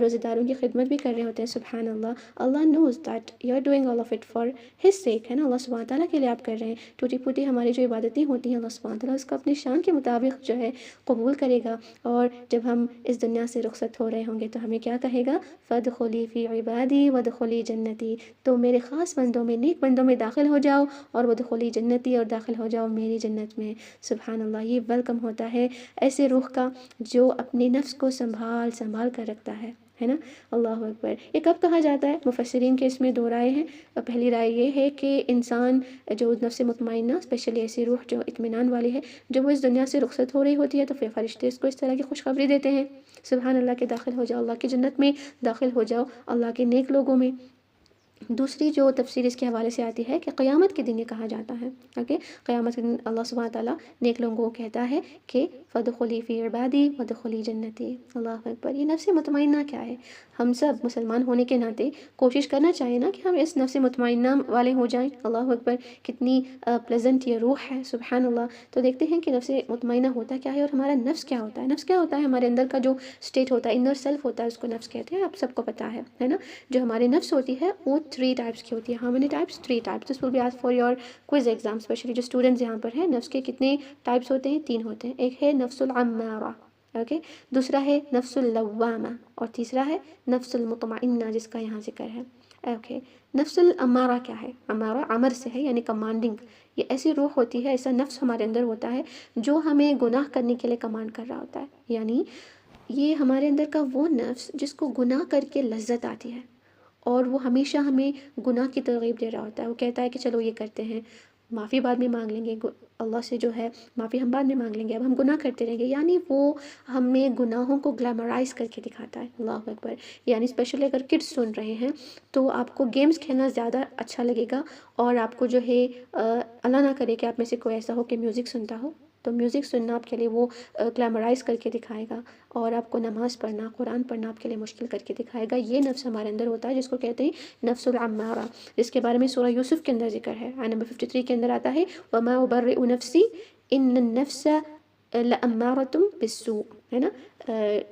روزہ داروں کی خدمت بھی کر رہے ہوتے ہیں۔ سبحان اللہ، Allah knows that you are doing all of it for his sake, ہے نا، اللہ سبحانہ تعالیٰ کے لیے آپ کر رہے ہیں۔ ٹوٹی پھوٹی ہماری جو عبادتیں ہوتی ہیں اللہ سبحانہ تعالیٰ اس کو اپنی شان کے مطابق جو ہے قبول کرے گا، اور جب ہم اس دنیا سے رخصت ہو رہے ہوں گے تو ہمیں کیا کہے گا؟ فَادْخُلِي فِي عِبَادِي وَادْخُلِي جَنَّتِي، تو میرے خاص بندوں میں، نیک بندوں میں داخل ہو جاؤ، اور وَادْخُلِي جَنَّتِي، اور داخل ہو جاؤ میری جنت میں۔ سبحان اللہ، یہ ویلکم ہوتا ہے ایسے روح کا جو اپنے نفس کو سنبھال کر رکھتا ہے نا۔ اللہ اکبر، یہ کب کہا جاتا ہے؟ مفسرین کے اس میں دو رائے ہیں۔ پہلی رائے یہ ہے کہ انسان جو نفس مطمئنہ، اسپیشلی ایسی روح جو اطمینان والی ہے، جب وہ اس دنیا سے رخصت ہو رہی ہوتی ہے تو پھر فرشتے اس کو اس طرح کی خوشخبری دیتے ہیں، سبحان اللہ، کہ داخل ہو جاؤ اللہ کی جنت میں، داخل ہو جاؤ اللہ کے نیک لوگوں میں، دوسری جو تفسیر اس کے حوالے سے آتی ہے کہ قیامت کے دن یہ کہا جاتا ہے، اوکے، قیامت کے دن اللہ سبحانہ تعالیٰ نیک لوگوں کو کہتا ہے کہ فادخلی فی عبادی وادخلی جنتی. اللہ اکبر. یہ نفس مطمئنہ کیا ہے؟ ہم سب مسلمان ہونے کے ناطے کوشش کرنا چاہیے نا کہ ہم اس نفس مطمئنہ والے ہو جائیں. اللہ اکبر. کتنی پلیزنٹ یہ روح ہے، سبحان اللہ. تو دیکھتے ہیں کہ نفس مطمئنہ ہوتا کیا ہے اور ہمارا نفس کیا ہوتا ہے. نفس کیا ہوتا ہے؟ ہمارے اندر کا جو اسٹیٹ ہوتا ہے، انر سیلف ہوتا ہے، اس کو نفس کہتے ہیں. آپ سب کو پتہ ہے نا. جو ہماری نفس ہوتی ہے وہ 3 ٹائپس کی ہوتی ہے. How many types? 3 types. This will be ask for your quiz exam. Specially جو اسٹوڈنٹس یہاں پر ہیں، نفس کے کتنے ٹائپس ہوتے ہیں؟ 3 ہوتے ہیں. ایک ہے نفس العمارہ، اوکے، دوسرا ہے نفس اللوامہ، اور تیسرا ہے نفس المطمئنہ جس کا یہاں ذکر ہے. اوکے، نفس الامارہ کیا ہے؟ امارہ عمر سے ہے، یعنی کمانڈنگ. یہ ایسی روح ہوتی ہے، ایسا نفس ہمارے اندر ہوتا ہے جو ہمیں گناہ کرنے کے لیے کمانڈ کر رہا ہوتا ہے. یعنی یہ ہمارے اندر کا وہ نفس جس کو گناہ کر کے لذت آتی ہے، اور وہ ہمیشہ ہمیں گناہ کی ترغیب دے رہا ہوتا ہے. وہ کہتا ہے کہ چلو یہ کرتے ہیں، معافی بعد میں مانگ لیں گے، اللہ سے جو ہے معافی ہم بعد میں مانگ لیں گے، اب ہم گناہ کرتے رہیں گے. یعنی وہ ہمیں گناہوں کو گلیمرائز کر کے دکھاتا ہے. اللہ اکبر. یعنی اسپیشلی اگر کڈس سن رہے ہیں تو آپ کو گیمز کھیلنا زیادہ اچھا لگے گا، اور آپ کو جو ہے اللہ نہ کرے کہ آپ میں سے کوئی ایسا ہو کہ میوزک سنتا ہو، تو میوزک سننا آپ کے لیے وہ گلیمرائز کر کے دکھائے گا، اور آپ کو نماز پڑھنا، قرآن پڑھنا آپ کے لیے مشکل کر کے دکھائے گا. یہ نفس ہمارے اندر ہوتا ہے جس کو کہتے ہیں نفس العمارہ، جس کے بارے میں سورہ یوسف کے اندر ذکر ہے. آیت نمبر 53 کے اندر آتا ہے وَمَا أُبَرِّئُ نَفْسِي إِنَّ النَّفْسَ لَأَمَّارَةٌ بِالسُّوءِ، ہے نا.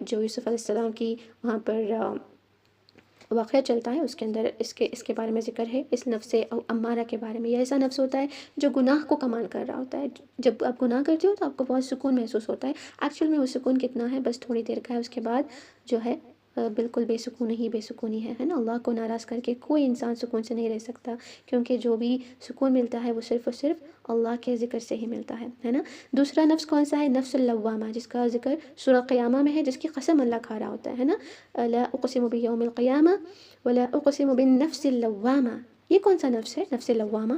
جو یوسف علیہ السلام کی وہاں پر واقعہ چلتا ہے، اس کے اندر اس کے بارے میں ذکر ہے، اس نفس امارہ کے بارے میں. یہ ایسا نفس ہوتا ہے جو گناہ کو کمانڈ کر رہا ہوتا ہے. جب آپ گناہ کرتے ہو تو آپ کو بہت سکون محسوس ہوتا ہے. ایکچوئل میں وہ سکون کتنا ہے؟ بس تھوڑی دیر کا ہے، اس کے بعد جو ہے بالکل بے سکونی ہے نا. اللہ کو ناراض کر کے کوئی انسان سکون سے نہیں رہ سکتا، کیونکہ جو بھی سکون ملتا ہے وہ صرف اور صرف اللہ کے ذکر سے ہی ملتا ہے نا. دوسرا نفس کون سا ہے؟ نفس اللوامہ، جس کا ذکر سورہ قیامہ میں ہے، جس کی قسم اللہ کھا رہا ہوتا ہے نا. لا اقسم بیوم القیامہ ولا اقسم بالنفس اللوامہ. یہ کون سا نفس ہے؟ نفس لوامہ.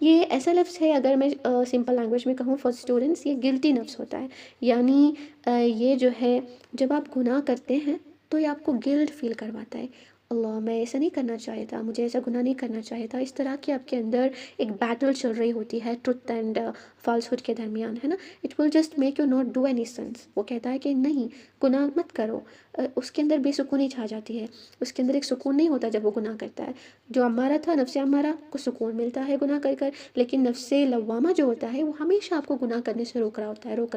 یہ ایسا لفظ ہے، اگر میں سمپل لینگویج میں کہوں فار اسٹوڈنٹس، یہ گلٹی نفس ہوتا ہے. یعنی یہ جو ہے جب آپ گناہ کرتے ہیں تو یہ آپ کو گلٹ فیل کرواتا ہے. اللہ، میں ایسا نہیں کرنا چاہتا تھا، مجھے ایسا گناہ نہیں کرنا چاہیے تھا. اس طرح کی آپ کے اندر ایک بیٹل چل رہی ہوتی ہے ٹروتھ اینڈ فالس ہوڈ کے درمیان، ہے نا. It will just make you not do any sense. وہ کہتا ہے کہ نہیں، گناہ مت کرو. اس کے اندر بے سکونی چھا جاتی ہے، اس کے اندر ایک سکون نہیں ہوتا جب وہ گناہ کرتا ہے. جو امارہ تھا، نفس امارہ کو سکون ملتا ہے گناہ کر کر، لیکن نفس لوامہ جو ہوتا ہے وہ ہمیشہ آپ کو گناہ کرنے سے روک رہا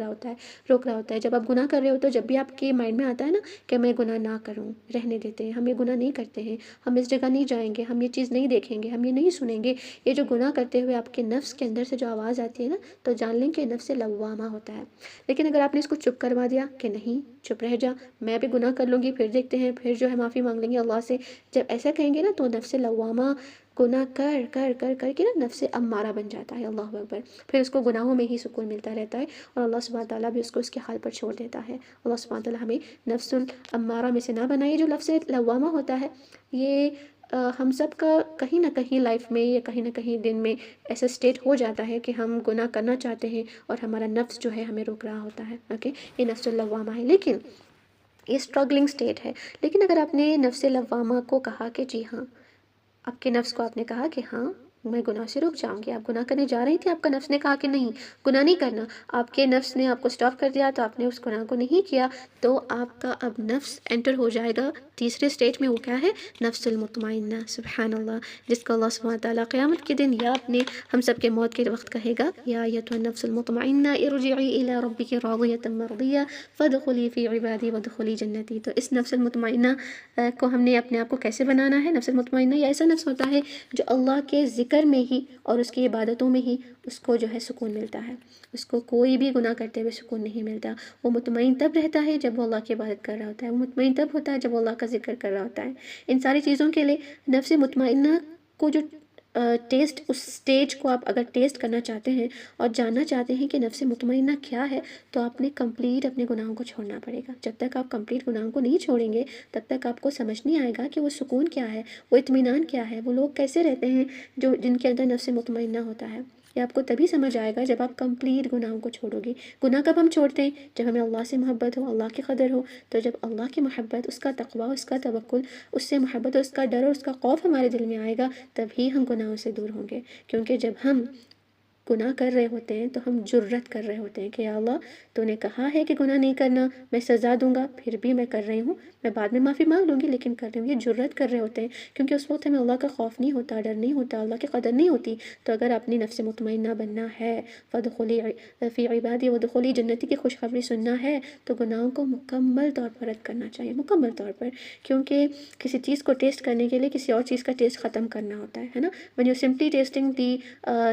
ہوتا ہے. جب آپ گناہ کر رہے ہو تو جب بھی آپ کے مائنڈ میں آتا ہے نا کہ میں گناہ نہ کروں، رہنے دیتے ہیں، ہم یہ گناہ نہیں کرتے ہیں، ہم اس جگہ نہیں جائیں گے، ہم یہ چیز نہیں دیکھیں گے، ہم یہ نہیں سنیں گے، یہ جو گناہ کرتے ہوئے آپ کے نفس کے اندر سے جو آواز آتی ہے نا، تو جان لیں کہ نفس لوامہ ہوتا ہے. لیکن اگر آپ نے اس کو چپ کروا دیا کہ نہیں، چپ رہ جا، میں بھی گناہ کر لوں گی، پھر دیکھتے ہیں، پھر جو ہے معافی مانگ لیں گے اللہ سے، جب ایسا کہیں گے نا تو نفس لوامہ گناہ کر کر کر کر کے نا نفس امارہ بن جاتا ہے. اللہ اکبر. پھر اس کو گناہوں میں ہی سکون ملتا رہتا ہے، اور اللہ سبحانہ تعالیٰ بھی اس کو اس کے حال پر چھوڑ دیتا ہے. اللہ سبحانہ تعالیٰ ہمیں نفس الامارہ میں سے نہ بنائے. جو لفظ لوامہ ہوتا ہے، یہ ہم سب کا کہیں نہ کہیں لائف میں یا کہیں نہ کہیں دن میں ایسا اسٹیٹ ہو جاتا ہے کہ ہم گناہ کرنا چاہتے ہیں اور ہمارا نفس جو ہے ہمیں روک رہا ہوتا ہے. اوکے، یہ نفس اللوامہ ہے، لیکن یہ اسٹرگلنگ اسٹیٹ ہے. لیکن اگر آپ نے نفس لوامہ کو کہا کہ جی ہاں، آپ کے نفس کو آپ نے کہا کہ ہاں میں گناہ سے رک جاؤں گی، آپ گناہ کرنے جا رہی تھی، آپ کا نفس نے کہا کہ نہیں، گناہ نہیں کرنا، آپ کے نفس نے آپ کو سٹاپ کر دیا، تو آپ نے اس گناہ کو نہیں کیا، تو آپ کا اب نفس انٹر ہو جائے گا تیسرے سٹیج میں. وہ کیا ہے؟ نفس المطمئنہ. سبحان اللہ. جس کو اللہ سبحانہ تعالیٰ قیامت کے دن یا اپنے ہم سب کے موت کے وقت کہے گا یا ایھا النفس المطمئنہ ارجعی الی ربک راضیۃ مرضیہ فادخلی فی عبادی وادخلی جنتی. تو اس نفس المطمئنہ کو ہم نے اپنے آپ کو کیسے بنانا ہے؟ نفس المطمئنہ یہ ایسا نفس ہوتا ہے جو اللہ کے ذکر میں ہی اور اس کی عبادتوں میں ہی اس کو جو ہے سکون ملتا ہے. اس کو کوئی بھی گناہ کرتے ہوئے سکون نہیں ملتا. وہ مطمئن تب رہتا ہے جب وہ اللہ کی عبادت کر رہا ہوتا ہے، وہ مطمئن تب ہوتا ہے جب وہ اللہ کا ذکر کر رہا ہوتا ہے. ان ساری چیزوں کے لیے نفس مطمئنہ کو جو ٹیسٹ، اس سٹیج کو آپ اگر ٹیسٹ کرنا چاہتے ہیں اور جاننا چاہتے ہیں کہ نفس مطمئنہ کیا ہے، تو آپ نے کمپلیٹ اپنے گناہوں کو چھوڑنا پڑے گا. جب تک آپ کمپلیٹ گناہوں کو نہیں چھوڑیں گے تب تک آپ کو سمجھ نہیں آئے گا کہ وہ سکون کیا ہے، وہ اطمینان کیا ہے، وہ لوگ کیسے رہتے ہیں جو جن کے اندر نفس مطمئنہ ہوتا ہے. یہ آپ کو تبھی سمجھ آئے گا جب آپ کمپلیٹ گناہوں کو چھوڑو گے۔ گناہ کب ہم چھوڑتے ہیں؟ جب ہمیں اللہ سے محبت ہو، اللہ کی قدر ہو۔ تو جب اللہ کی محبت، اس کا تقویٰ، اس کا توکل، اس سے محبت اور اس کا ڈر اور اس کا خوف ہمارے دل میں آئے گا، تبھی ہم گناہوں سے دور ہوں گے۔ کیونکہ جب ہم گناہ کر رہے ہوتے ہیں تو ہم جرت کر رہے ہوتے ہیں کہ یا اللہ تو نے کہا ہے کہ گناہ نہیں کرنا، میں سزا دوں گا، پھر بھی میں کر رہی ہوں، میں بعد میں معافی مانگ لوں گی لیکن کر رہی ہوں۔ یہ جرت کر رہے ہوتے ہیں کیونکہ اس وقت ہمیں اللہ کا خوف نہیں ہوتا، ڈر نہیں ہوتا، اللہ کی قدر نہیں ہوتی۔ تو اگر اپنی نفس مطمئنہ بننا ہے، فادخلی فی عبادی وادخلی جنتی کی خوشخبری سننا ہے، تو گناہوں کو مکمل طور پر رد کرنا چاہیے، مکمل طور پر۔ کیونکہ کسی چیز کو ٹیسٹ کرنے کے لیے کسی اور چیز کا ٹیسٹ ختم کرنا ہوتا ہے نا۔ when you're simply tasting the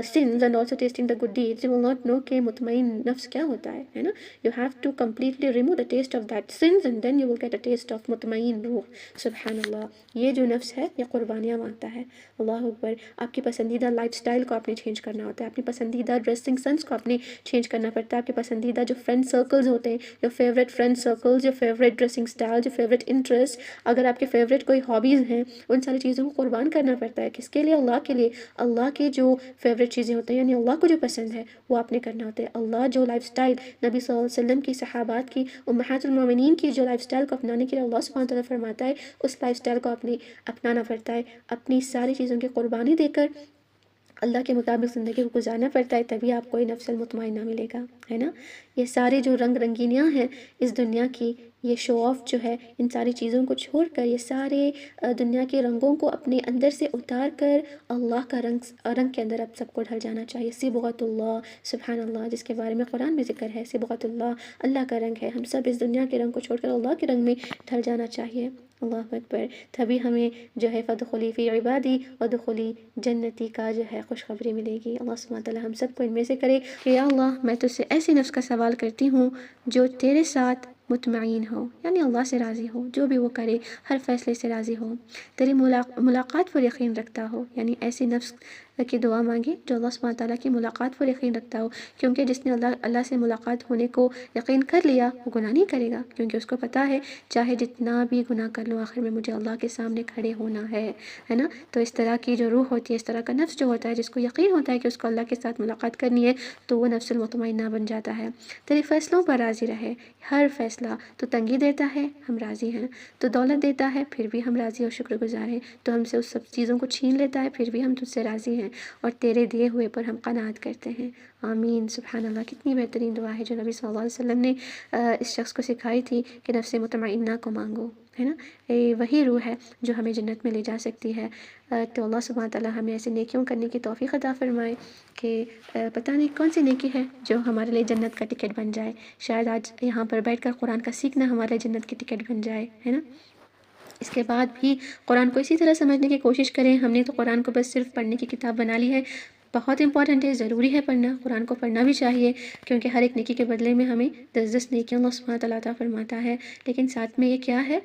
sins and also tasting the good deeds, you will not know کہ مطمئن نفس کیا ہوتا ہے نا۔ you have to completely remove the taste of that sins and then you will get a taste of مطمئن روح۔ سبحان اللہ، یہ جو نفس ہے یہ قربانیاں مانگتا ہے۔ اللہ اکبر۔ آپ کی پسندیدہ لائف سٹائل کو آپ نے چینج کرنا ہوتا ہے، اپنی پسندیدہ ڈریسنگ سینس کو آپ نے چینج کرنا پڑتا ہے، آپ کے پسندیدہ جو فرینڈ سرکلز ہوتے ہیں، جو فیوریٹ فرینڈ سرکلز، جو فیوریٹ ڈریسنگ سٹائل، جو فیوریٹ انٹرسٹ، اگر آپ کے فیوریٹ کوئی ہابیز ہیں، ان ساری چیزوں کو قربان کرنا پڑتا ہے۔ کس کے لیے؟ اللہ کے لیے۔ اللہ کے جو فیوریٹ چیزیں ہوتے ہیں، یعنی اللہ کو جو پسند ہے وہ آپ نے کرنا ہوتا ہے۔ اللہ جو لائف سٹائل نبی صلی اللہ علیہ وسلم کی، صحابات کی، امہات المومنین کی جو لائف سٹائل کو اپنانے کے لیے اللہ سبحانہ تعالیٰ فرماتا ہے، اس لائف سٹائل کو آپ نے اپنانا پڑتا ہے، اپنی ساری چیزوں کی قربانی دے کر اللہ کے مطابق زندگی کو گزارنا پڑتا ہے، تبھی آپ کو نفس المطمئنہ ملے گا، ہے نا۔ یہ سارے جو رنگ رنگینیاں ہیں اس دنیا کی، یہ شو آف جو ہے، ان ساری چیزوں کو چھوڑ کر، یہ سارے دنیا کے رنگوں کو اپنے اندر سے اتار کر اللہ کا رنگ کے اندر اب سب کو ڈھل جانا چاہیے۔ صبغۃ اللہ، سبحان اللہ، جس کے بارے میں قرآن میں ذکر ہے، صبغۃ اللہ، اللہ کا رنگ ہے۔ ہم سب اس دنیا کے رنگ کو چھوڑ کر اللہ کے رنگ میں ڈھل جانا چاہیے۔ اللہ اکبر۔ تبھی ہمیں جو ہے فادخلی فی عبادی وادخلی جنتی کا جو ہے خوشخبری ملے گی۔ اللہ سبحانہ تعالیٰ ہم سب کو ان میں سے کرے کہ یا اللہ میں تجھ سے ایسی نفس کا سوال کرتی ہوں جو تیرے ساتھ مطمئن ہو، یعنی اللہ سے راضی ہو، جو بھی وہ کرے ہر فیصلے سے راضی ہو، تیری ملاقات پر یقین رکھتا ہو، یعنی ایسی نفس کی دعا مانگے جو اللہ سبحانہ تعالیٰ کی ملاقات پر یقین رکھتا ہو، کیونکہ جس نے اللہ سے ملاقات ہونے کو یقین کر لیا وہ گناہ نہیں کرے گا، کیونکہ اس کو پتہ ہے چاہے جتنا بھی گناہ کر لوں آخر میں مجھے اللہ کے سامنے کھڑے ہونا ہے نا۔ تو اس طرح کی جو روح ہوتی ہے، اس طرح کا نفس جو ہوتا ہے، جس کو یقین ہوتا ہے کہ اس کو اللہ کے ساتھ ملاقات کرنی ہے، تو وہ نفس المطمئنہ بن جاتا ہے۔ تیرے فیصلوں پر راضی رہے، ہر فیصلہ تو تنگی دیتا ہے ہم راضی ہیں، تو دولت دیتا ہے پھر بھی ہم راضی اور شکر گزار ہیں، تو ہم سے اس سب چیزوں کو چھین لیتا ہے پھر بھی ہم تجھ سے راضی ہیں، اور تیرے دیے ہوئے پر ہم قناعت کرتے ہیں۔ آمین۔ سبحان اللہ، کتنی بہترین دعا ہے جو نبی صلی اللہ علیہ وسلم نے اس شخص کو سکھائی تھی کہ نفس مطمئنہ کو مانگو، ہے نا۔ وہی روح ہے جو ہمیں جنت میں لے جا سکتی ہے۔ تو اللہ سبحانہ تعالیٰ ہمیں ایسے نیکیوں کرنے کی توفیق عطا فرمائے کہ پتہ نہیں کون سی نیکی ہے جو ہمارے لیے جنت کا ٹکٹ بن جائے۔ شاید آج یہاں پر بیٹھ کر قرآن کا سیکھنا ہمارے لیے جنت کی ٹکٹ بن جائے، ہے نا۔ اس کے بعد بھی قرآن کو اسی طرح سمجھنے کی کوشش کریں۔ ہم نے تو قرآن کو بس صرف پڑھنے کی کتاب بنا لی ہے، بہت امپورٹنٹ ہے، ضروری ہے پڑھنا، قرآن کو پڑھنا بھی چاہیے، کیونکہ ہر ایک نیکی کے بدلے میں ہمیں 10 نیکیاں اللہ سبحانہ تعالیٰ عطا فرماتا ہے۔ لیکن ساتھ میں یہ کیا ہے؟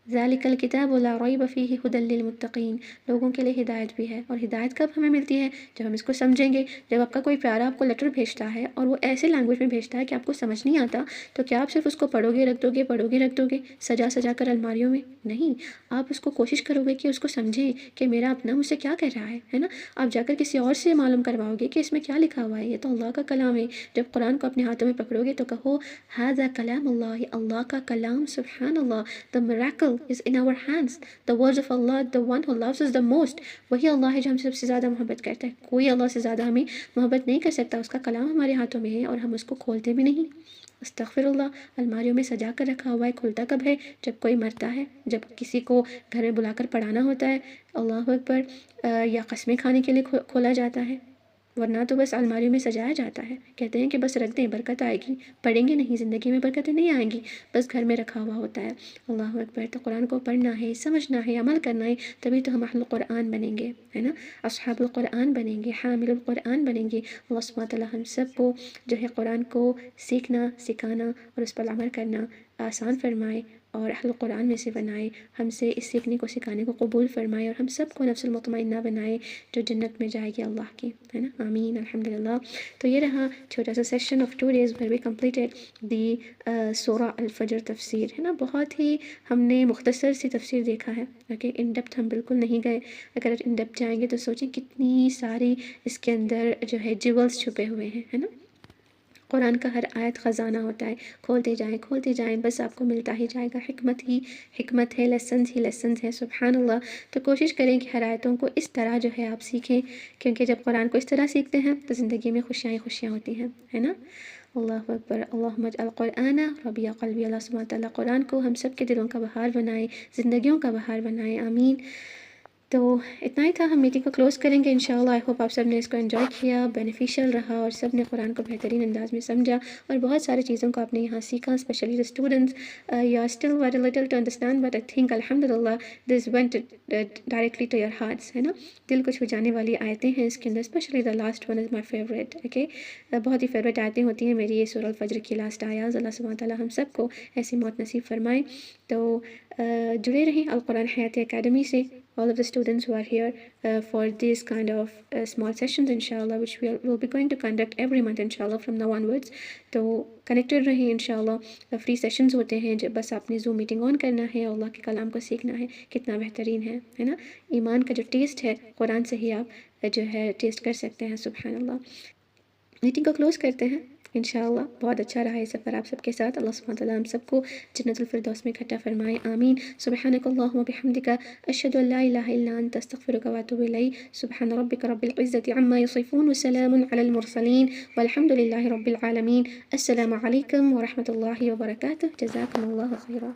ذالک الکتاب لا ریب فیہ ھدی للمتقین، لوگوں کے لیے ہدایت بھی ہے۔ اور ہدایت کب ہمیں ملتی ہے؟ جب ہم اس کو سمجھیں گے۔ جب آپ کا کوئی پیارا آپ کو لیٹر بھیجتا ہے اور وہ ایسے لینگویج میں بھیجتا ہے کہ آپ کو سمجھ نہیں آتا، تو کیا آپ صرف اس کو پڑھو گے رکھ دو گے، پڑھو گے رکھ دو گے سجا سجا کر الماریوں میں؟ نہیں، آپ اس کو کوشش کرو گے کہ اس کو سمجھیں کہ میرا اپنا مجھ سے کیا کہہ رہا ہے نا۔ آپ جا کر کسی اور سے معلوم کرواؤ گے کہ اس میں کیا لکھا ہوا ہے، یہ تو اللہ کا کلام ہے۔ جب قرآن کو اپنے ہاتھوں میں پکڑو گے تو کہو ھذا کلام اللہ، اللہ کا کلام، سبحان اللہ، the miracle is in our hands، the words of Allah, the one who loves us the most، وہی اللہ ہے جو ہم سب سے زیادہ محبت کرتا ہے۔ کوئی اللہ سے زیادہ ہمیں محبت نہیں کر سکتا، اس کا کلام ہمارے ہاتھوں میں ہے اور ہم اس کو کھولتے بھی نہیں۔ استغفر اللہ، الماریوں میں سجا کر رکھا ہوا ہے، کھلتا کب ہے؟ جب کوئی مرتا ہے، جب کسی کو گھر میں بلا کر پڑھانا ہوتا ہے، اللہ اکبر، یا قسمیں کھانے کے لیے کھولا جاتا ہے، ورنہ تو بس الماریوں میں سجایا جاتا ہے۔ کہتے ہیں کہ بس رکھ دیں برکت آئے گی، پڑھیں گے نہیں زندگی میں برکتیں نہیں آئیں گی، بس گھر میں رکھا ہوا ہوتا ہے۔ اللہ اکبر۔ تو قرآن کو پڑھنا ہے، سمجھنا ہے، عمل کرنا ہے، تبھی تو ہم اہل القرآن بنیں گے، ہے نا، اصحاب القرآن بنیں گے، حامل القرآن بنیں گے۔ اللہ سبحانہ تعالیٰ ہم سب کو جو ہے قرآن کو سیکھنا، سکھانا اور اس پر عمل کرنا آسان فرمائے اور اہل قرآن میں سے بنائے، ہم سے اس سیکھنے کو سکھانے کو قبول فرمائے، اور ہم سب کو نفس المطمئنہ بنائے جو جنت میں جائے گی اللہ کی، ہے نا، آمین الحمدللہ۔ تو یہ رہا چھوٹا سا session of 2 days where we completed دی سورہ الفجر تفسیر، ہے نا، بہت ہی ہم نے مختصر سی تفسیر دیکھا ہے، کہ ان ڈیپتھ ہم بالکل نہیں گئے۔ اگر ان ڈیپتھ جائیں گے تو سوچیں کتنی ساری اس کے اندر جو ہے جیولز چھپے ہوئے ہیں، ہے نا۔ قرآن کا ہر آیت خزانہ ہوتا ہے، کھولتے جائیں بس آپ کو ملتا ہی جائے گا، حکمت ہے، لیسنز ہی لیسنز ہیں، سبحان اللہ۔ تو کوشش کریں کہ ہر آیتوں کو اس طرح جو ہے آپ سیکھیں، کیونکہ جب قرآن کو اس طرح سیکھتے ہیں تو زندگی میں خوشیاں ہوتی ہیں، ہے نا۔ اللہ اکبر، اللہم اجعل القرآن ربیع قلبی، اللہ سبحانہ تعالیٰ قرآن کو ہم سب کے دلوں کا بہار بنائے، زندگیوں کا بہار بنائے، آمین۔ تو اتنا ہی تھا، ہم میٹنگ کو کلوز کریں گے انشاءاللہ۔ آئی ہوپ آپ سب نے اس کو انجوائے کیا، بینیفیشیل رہا، اور سب نے قرآن کو بہترین انداز میں سمجھا، اور بہت ساری چیزوں کو آپ نے یہاں سیکھا، specially the students you are still very little to understand, but I think الحمدللہ this went directly to your hearts, ہے نا۔ دل کو چھو جانے والی آیتیں ہیں اس کے اندر، specially the last one is my favourite, okay, بہت ہی فیوریٹ آیتیں ہوتی ہیں میری یہ سورہ الفجر کی لاسٹ آیات۔ اللہ سبحانہ تعالیٰ ہم سب کو ایسی موت نصیب فرمائے۔ تو جڑے رہیں القرآن حیاتی اکیڈمی سے، all of the students who are here for this kind of small sessions inshallah, which we'll be going to conduct every month inshallah from now onwards. تو کنیکٹڈ رہیں انشاءاللہ۔ فری سیشنز ہوتے ہیں جب بس آپ نے زوم میٹنگ آن کرنا ہے، اللہ کے کلام کو سیکھنا ہے، کتنا بہترین ہے نا۔ ایمان کا جو ٹیسٹ ہے قرآن سے ہی آپ جو ہے ٹیسٹ کر سکتے ہیں، سبحان اللہ۔ میٹنگ کو کلوز کرتے ہیں انشاءاللہ۔ بہت اچھا رہا یہ سفر آپ سب کے ساتھ، اللہ سبحانہ تعالیٰ ہم سب کو جنت الفردوس میں اکٹھا فرمائے، آمین۔ سبحانک اللہم وبحمدک، اشہد ان لا الہ الا انت، استغفرک واتوب الیک۔ سبحان ربک رب العزۃ عما یصفون، وسلام علی المرسلین، والحمد للہ رب العالمین۔ السلام علیکم ورحمۃ اللہ وبرکاتہ، جزاکم اللہ خیرا۔